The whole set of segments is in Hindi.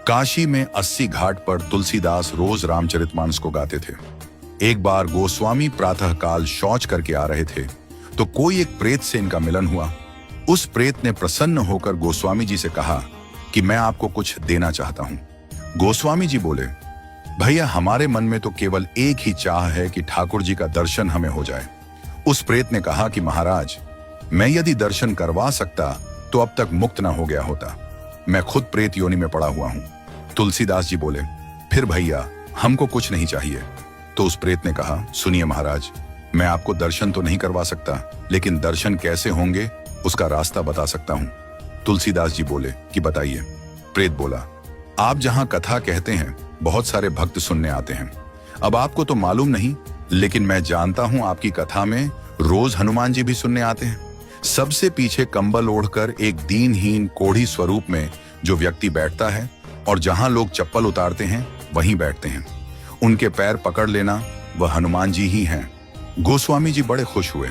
काशी में 80 घाट पर तुलसीदास रोज रामचरितमानस को गाते थे। एक बार गोस्वामी प्रातःकाल शौच करके आ रहे थे तो कोई एक प्रेत से इनका मिलन हुआ। उस प्रेत ने प्रसन्न होकर गोस्वामी जी से कहा कि मैं आपको कुछ देना चाहता हूं। गोस्वामी जी बोले, भैया हमारे मन में तो केवल एक ही चाह है कि ठाकुर जी का दर्शन हमें हो जाए। उस प्रेत ने कहा कि महाराज, मैं यदि दर्शन करवा सकता तो अब तक मुक्त ना हो गया होता। मैं खुद प्रेत योनि में पड़ा हुआ हूं। तुलसीदास जी बोले, फिर भैया हमको कुछ नहीं चाहिए। तो उस प्रेत ने कहा, सुनिए महाराज, मैं आपको दर्शन तो नहीं करवा सकता, लेकिन दर्शन कैसे होंगे उसका रास्ता बता सकता हूं। तुलसीदास जी बोले कि बताइए। प्रेत बोला, आप जहां कथा कहते हैं बहुत सारे भक्त सुनने आते हैं। अब आपको तो मालूम नहीं, लेकिन मैं जानता हूं आपकी कथा में रोज हनुमान जी भी सुनने आते हैं। सबसे पीछे कंबल ओढ़कर एक दीनहीन कोढ़ी स्वरूप में जो व्यक्ति बैठता है और जहां लोग चप्पल उतारते हैं वहीं बैठते हैं। उनके पैर पकड़ लेना वह हनुमान जी ही हैं। गोस्वामी जी बड़े खुश हुए।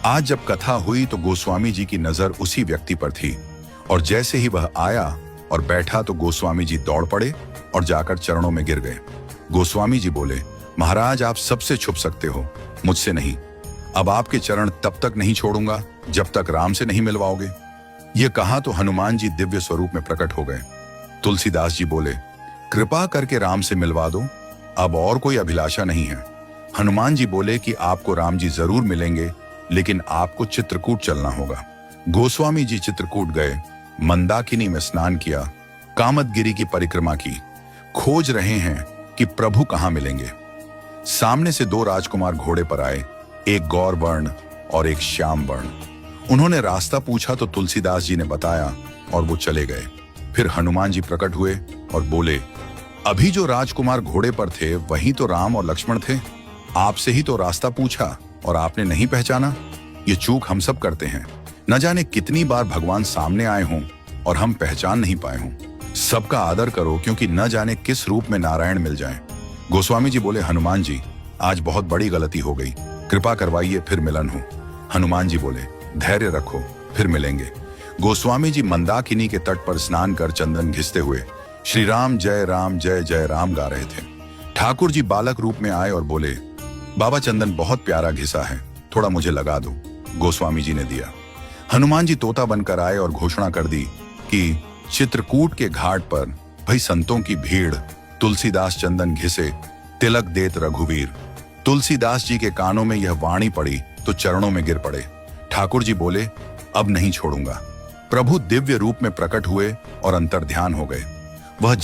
आज जब कथा हुई तो गोस्वामी जी की नजर उसी व्यक्ति पर थी और जैसे ही वह आया और बैठा तो गोस्वामी जी दौड़ पड़े और जाकर चरणों में गिर गए। गोस्वामी जी बोले, महाराज आप सबसे छुप सकते हो, मुझसे नहीं। अब आपके चरण तब तक नहीं छोड़ूंगा जब तक राम से नहीं मिलवाओगे। ये कहा तो हनुमान जी दिव्य स्वरूप में प्रकट हो गए। तुलसीदास जी बोले, कृपा करके राम से मिलवा दो, अब और कोई अभिलाषा नहीं है। हनुमान जी बोले कि आपको राम जी जरूर मिलेंगे, लेकिन आपको चित्रकूट चलना होगा। गोस्वामी जी चित्रकूट गए, मंदाकिनी में स्नान किया, कामदगिरी की परिक्रमा की, खोज रहे हैं कि प्रभु कहां मिलेंगे। सामने से दो राजकुमार घोड़े पर आए, एक गौर वर्ण और एक श्याम वर्ण। उन्होंने रास्ता पूछा तो तुलसीदास जी ने बताया और वो चले गए। फिर हनुमान जी प्रकट हुए और बोले, अभी जो राजकुमार घोड़े पर थे वही तो राम और लक्ष्मण थे। आपसे ही तो रास्ता पूछा और आपने नहीं पहचाना। ये चूक हम सब करते हैं। न जाने कितनी बार भगवान सामने आए हों और हम पहचान नहीं पाए हों। सबका आदर करो, क्योंकि न जाने किस रूप में नारायण मिल जाएं। गोस्वामी जी बोले, हनुमान जी आज बहुत बड़ी गलती हो गई, कृपा करवाइए फिर मिलन हो। हनुमान जी बोले, धैर्य रखो, फिर मिलेंगे। गोस्वामी जी मंदाकिनी के तट पर स्नान कर चंदन घिसते हुए श्री राम जय जय राम गा रहे थे। ठाकुर जी बालक रूप में आए और बोले, बाबा चंदन बहुत प्यारा घिसा है, थोड़ा मुझे लगा दो। गोस्वामी जी ने दिया। हनुमान जी तोता बनकर आए और घोषणा कर दी कि चित्रकूट के घाट पर भई संतों की भीड़, तुलसीदास चंदन घिसे, तिलक देत रघुवीर। तुलसीदास जी के कानों में यह वाणी पड़ी तो चरणों में गिर पड़े। ठाकुर जी बोले, अब नहीं छोड़ूंगा। प्रभु दिव्य रूप में प्रकट हुए और अंतर्ध्यान हो गए। वह